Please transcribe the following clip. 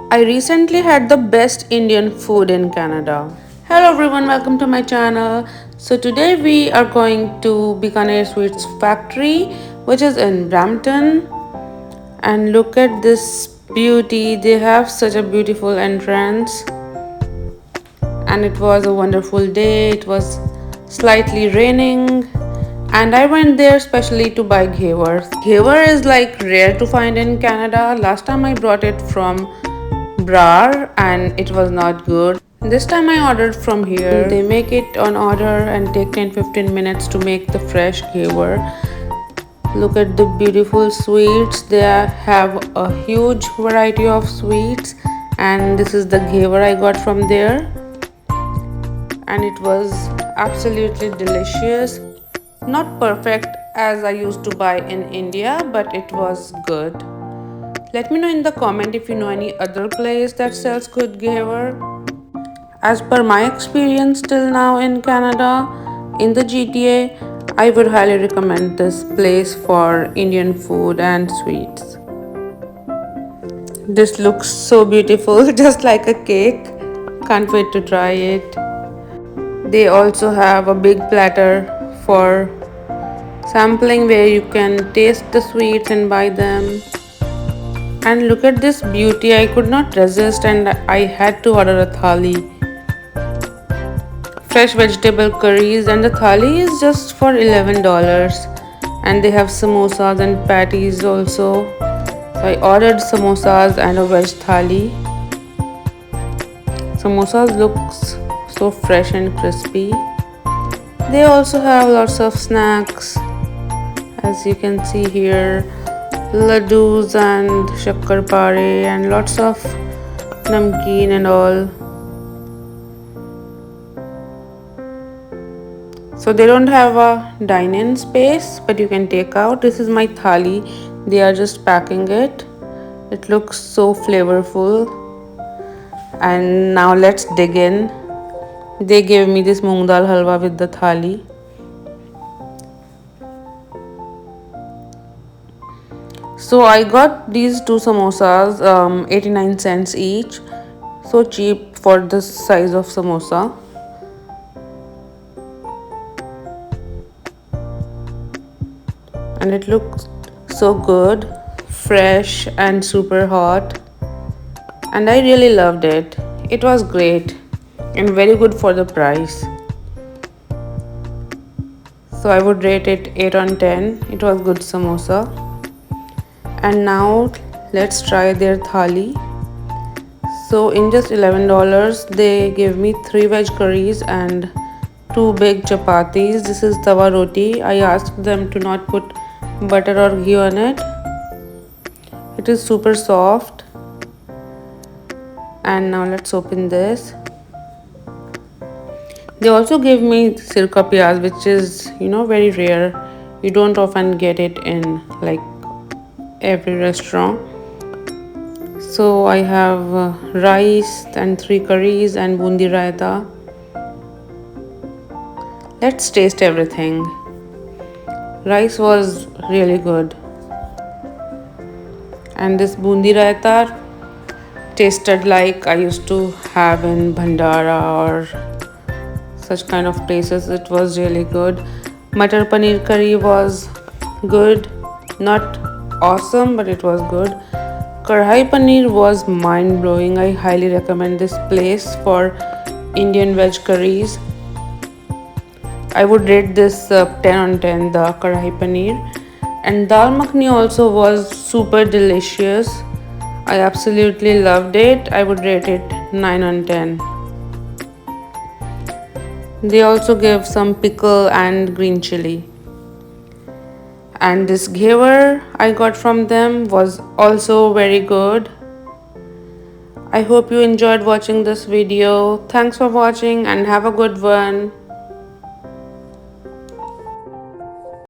I recently had the best Indian food in Canada. Hello everyone, welcome to my channel. So today we are going to Bikaner Sweets Factory, which is in Brampton. And look at this beauty. They have such a beautiful entrance. And it was a wonderful day. It was slightly raining. And I went there specially to buy Ghewar. Ghewar is like rare to find in Canada. Last time I brought it from Brar and it was not good. This time I ordered from here. They make it on order and take 10-15 minutes to make the fresh Ghewar. Look at the beautiful sweets. They have a huge variety of sweets, and this is the Ghewar I got from there, and it was absolutely delicious. Not perfect as I used to buy in India, but it was good. Let me know in the comment if you know any other place that sells good Ghewar. As per my experience till now in Canada, in the GTA, I would highly recommend this place for Indian food and sweets. This looks so beautiful, just like a cake. Can't wait to try it. They also have a big platter for sampling where you can taste the sweets and buy them. And look at this beauty. I could not resist and I had to order a thali. Fresh vegetable curries, and the thali is just for $11, and they have samosas and patties also. So I ordered samosas and a veg thali. Samosas looks so fresh and crispy. They also have lots of snacks, as you can see here, laddus and shakkar pare and lots of namkeen and all. So they don't have a dine-in space, but you can take out. This is my thali. They are just packing it. It looks so flavorful. And now let's dig in. They gave me this moong dal halwa with the thali. So I got these two samosas, 89 cents each. So cheap for the size of samosa. And it looks so good, fresh and super hot, and I really loved it. It was great and very good for the price. So I would rate it 8 on 10. It was good samosa. And now let's try their thali. So in just $11 they gave me 3 veg curries and 2 big chapatis. This is tawa roti. I asked them to not put butter or ghee on it. It is super soft. And now let's open this. They also gave me sirka piyaz, which is very rare. You don't often get it in like every restaurant. So I have rice and 3 curries and bundi raita. Let's taste everything. Rice was really good, and this bundi raita tasted like I used to have in Bhandara or such kind of places. It was really good. Matar paneer curry was good, not awesome, but it was good. Karhai paneer was mind-blowing. I highly recommend this place for Indian veg curries. I would rate this 10 on 10, the Kadhi paneer. And dal makhani also was super delicious. I absolutely loved it. I would rate it 9 on 10. They also gave some pickle and green chili. And this Ghewar I got from them was also very good. I hope you enjoyed watching this video. Thanks for watching and have a good one.